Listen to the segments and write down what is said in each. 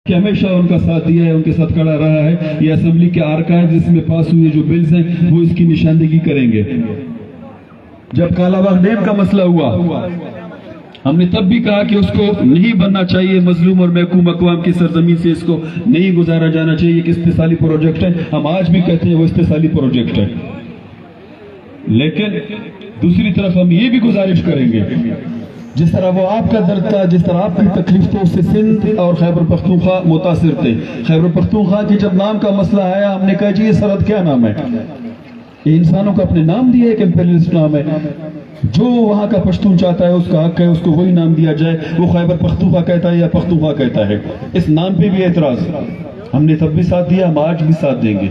کہ ہمیشہ ان کا ساتھ دیا ہے، ان کے ساتھ کھڑا رہا ہے۔ یہ اسمبلی کے آرکائیو جس میں پاس ہوئے جو بلز ہیں وہ اس کی نشاندہی کریں گے۔ جب کالا باغ ڈیم کا مسئلہ ہوا ہم نے تب بھی کہا کہ اس کو نہیں بننا چاہیے، مظلوم اور محکوم اقوام کی سرزمین سے اس کو نہیں گزارا جانا چاہیے کہ استحصالی پروجیکٹ ہے۔ ہم آج بھی کہتے ہیں وہ استحصالی پروجیکٹ ہے، لیکن دوسری طرف ہم یہ بھی گزارش کریں گے جس طرح وہ آپ کا درد تھا، جس طرح آپ کی تکلیف تھی، اس سے سندھ اور خیبر پختونخوا متاثر تھے۔ خیبر پختونخوا کی جب نام کا مسئلہ آیا ہم نے کہا جی یہ سرحد کیا نام ہے؟ یہ انسانوں کو اپنے نام دیے، ایک امپیریلسٹ نام ہے، جو وہاں کا پشتون چاہتا ہے اس کا حق ہے، اس کو وہی نام دیا جائے، وہ خیبر پختونخوا کہتا ہے یا پختونخوا کہتا ہے۔ اس نام پہ بھی اعتراض، ہم نے تب بھی ساتھ دیا، ہم آج بھی ساتھ دیں گے۔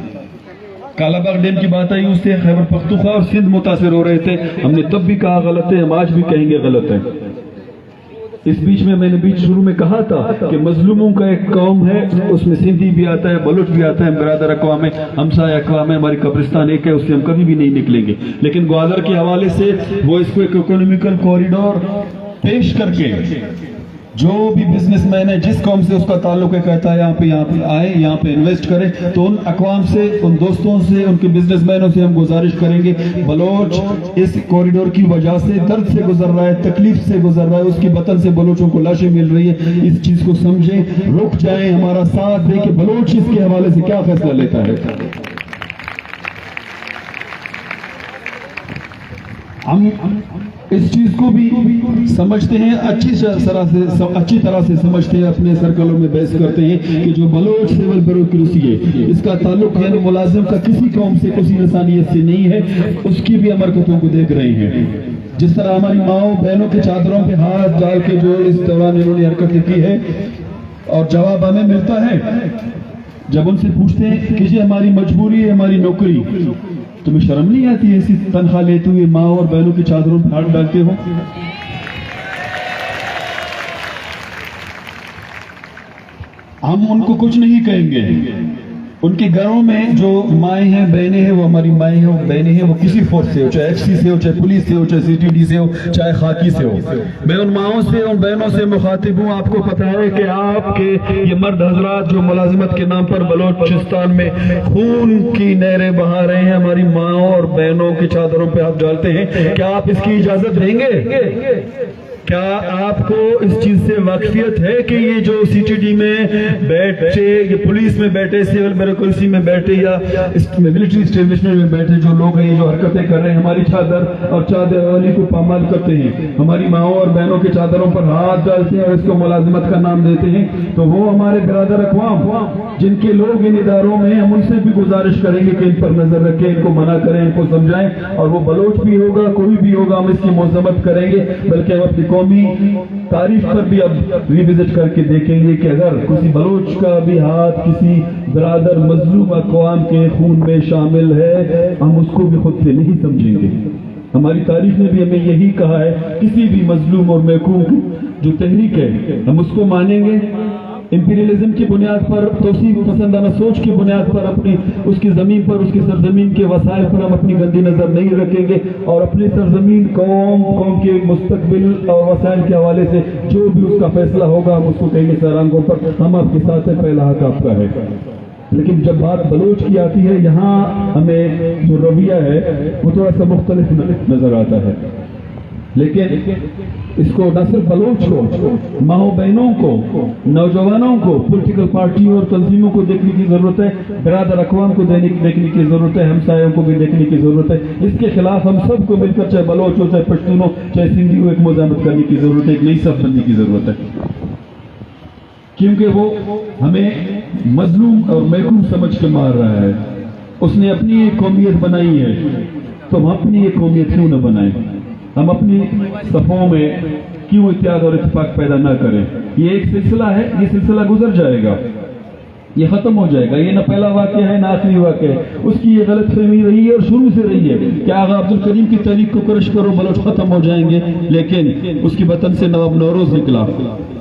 کالا باغ ڈیم کی بات آئی، اس سے خیبر پختونخوا اور سندھ متاثر ہو رہے تھے، ہم نے تب بھی کہا غلط ہے، ہم آج بھی کہیں گے غلط ہے۔ اس بیچ میں نے شروع میں کہا تھا کہ مظلوموں کا ایک قوم ہے، اس میں سندھی بھی آتا ہے، بلوچ بھی آتا ہے، برادر اقوام ہے، ہمسایہ اقوام ہے، ہماری قبرستان ایک ہے، اس سے ہم کبھی بھی نہیں نکلیں گے۔ لیکن گوادر کے حوالے سے وہ اس کو ایک اکنامیکل کوریڈور پیش کر کے جو بھی بزنس مین ہے جس قوم سے اس کا تعلق ہے کہتا ہے یہاں پہ آئے، یہاں پہ انویسٹ کریں، تو ان اقوام سے، ان دوستوں سے، ان کے بزنس مینوں سے ہم گزارش کریں گے بلوچ اس کوریڈور کی وجہ سے درد سے گزر رہا ہے، تکلیف سے گزر رہا ہے، اس کی وطن سے بلوچوں کو لاشیں مل رہی ہے، اس چیز کو سمجھیں، رک جائیں، ہمارا ساتھ دیں کہ بلوچ اس کے حوالے سے کیا فیصلہ لیتا ہے۔ ہم اس چیز کو بھی سمجھتے ہیں، اچھی طرح سے سمجھتے ہیں، اپنے سرکلوں میں بحث کرتے ہیں کہ جو بلوچ سول بیوروکریسی ہے اس کا تعلق یعنی ملازم کا کسی قوم سے، کسی انسانیت سے نہیں ہے، اس کی بھی ہم حرکتوں کو دیکھ رہے ہیں۔ جس طرح ہماری ماؤں بہنوں کے چادروں پہ ہاتھ ڈال کے جو اس دوران انہوں نے حرکتیں کی ہے اور جواب ہمیں ملتا ہے جب ان سے پوچھتے ہیں کہ یہ ہماری مجبوری ہے، ہماری نوکری، تمہیں شرم نہیں آتی ایسی تنخواہ لیتے ہوئے ماں اور بہنوں کی چادروں پہ ہاتھ ڈالتے ہو؟ ہم ان کو کچھ نہیں کہیں گے، ان کے گھروں میں جو مائیں ہیں، بہنیں ہیں، وہ ہماری مائیں ہیں، وہ بہنیں ہیں، وہ کسی فورس سے ہو، چاہے ایف سی سے ہو، چاہے پولیس سے ہو، چاہے سی ٹی ڈی سے ہو، چاہے خاکی سے ہو۔ میں ان ماؤں سے، ان بہنوں سے مخاطب ہوں۔ آپ کو پتہ ہے کہ آپ کے یہ مرد حضرات جو ملازمت کے نام پر بلوچستان میں خون کی نہریں بہا رہے ہیں، ہماری ماؤں اور بہنوں کی چادروں پہ ہاتھ ڈالتے ہیں، کیا آپ اس کی اجازت دیں گے؟ کیا آپ کو اس چیز سے واقفیت ہے کہ یہ جو سی ٹی ڈی میں بیٹھے، یہ پولیس میں بیٹھے، سول بیوروکریسی میں بیٹھے یا ملٹری اسٹیبلشمنٹ میں بیٹھے جو لوگ ہیں، یہ جو حرکتیں کر رہے ہیں، ہماری چادر اور چادر والی کو پامال کرتے ہیں، ہماری ماؤں اور بہنوں کے چادروں پر ہاتھ ڈالتے ہیں اور اس کو ملازمت کا نام دیتے ہیں، تو وہ ہمارے برادر اقوام جن کے لوگ ان اداروں میں، ہم ان سے بھی گزارش کریں گے کہ ان پر نظر رکھیں، ان کو منع کریں، ان کو سمجھائیں، اور وہ بلوچ بھی ہوگا، کوئی بھی ہوگا، ہم اس کی مذمت کریں گے، بلکہ ہم اپنی قومی تاریخ پر بھی اب ریوزٹ کر کے دیکھیں گے کہ اگر کسی بلوچ کا بھی ہاتھ کسی برادر مظلوم اقوام کے خون میں شامل ہے، ہم اس کو بھی خود سے نہیں سمجھیں گے۔ ہماری تاریخ نے بھی ہمیں یہی کہا ہے، کسی بھی مظلوم اور محکوم جو تحریک ہے ہم اس کو مانیں گے، امپیریلزم کی بنیاد پر، توسیع پسندانہ سوچ کی بنیاد پر، اپنی اس کی زمین پر، اس کی سرزمین کے وسائل پر ہم اپنی گندی نظر نہیں رکھیں گے، اور اپنی سرزمین، قوم کے مستقبل اور وسائل کے حوالے سے جو بھی اس کا فیصلہ ہوگا ہم اس کو کہیں گے سرانگوں پر ہم آپ کے ساتھ ہیں، پہلا حق آپ کا ہے۔ لیکن جب بات بلوچ کی آتی ہے، یہاں ہمیں جو رویہ ہے وہ تھوڑا سا مختلف نظر آتا ہے، لیکن اس کو نہ صرف بلوچ کو، ماؤں بہنوں کو، نوجوانوں کو، پولیٹیکل پارٹیوں اور تنظیموں کو دیکھنے کی ضرورت ہے، برادر اقوام کو دیکھنے کی ضرورت ہے، ہمسایوں کو بھی دیکھنے کی ضرورت ہے۔ اس کے خلاف ہم سب کو مل کر، چاہے بلوچ ہو، چاہے پشتون ہو، چاہے سندھی ہو، ایک مزاحمت کرنے کی ضرورت ہے، ایک نئی صف بندی کی ضرورت ہے، کیونکہ وہ ہمیں مظلوم اور محکوم سمجھ کے مار رہا ہے۔ اس نے اپنی ایک قومیت بنائی ہے، تو ہم اپنی ایک قومیت کیوں نہ بنائیں؟ ہم اپنی صفوں میں کیوں اتحاد اور اتفاق پیدا نہ کریں؟ یہ ایک سلسلہ ہے، یہ سلسلہ گزر جائے گا، یہ ختم ہو جائے گا، یہ نہ پہلا واقعہ ہے نہ آخری واقعہ ہے۔ اس کی یہ غلط فہمی رہی ہے اور شروع سے رہی ہے کہ آغا عبدالکریم کی تحریک کو کرش کرو، بلوچ ختم ہو جائیں گے، لیکن اس کی وطن سے نواب نوروز نکلا،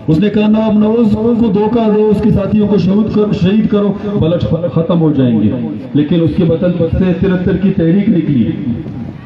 اس نے کہا نواب نوروز کو دھوکہ دو، اس کے ساتھیوں کو شہید کرو، بلوچ ختم ہو جائیں گے، لیکن اس کے وطن سے 73 کی تحریک نکلی،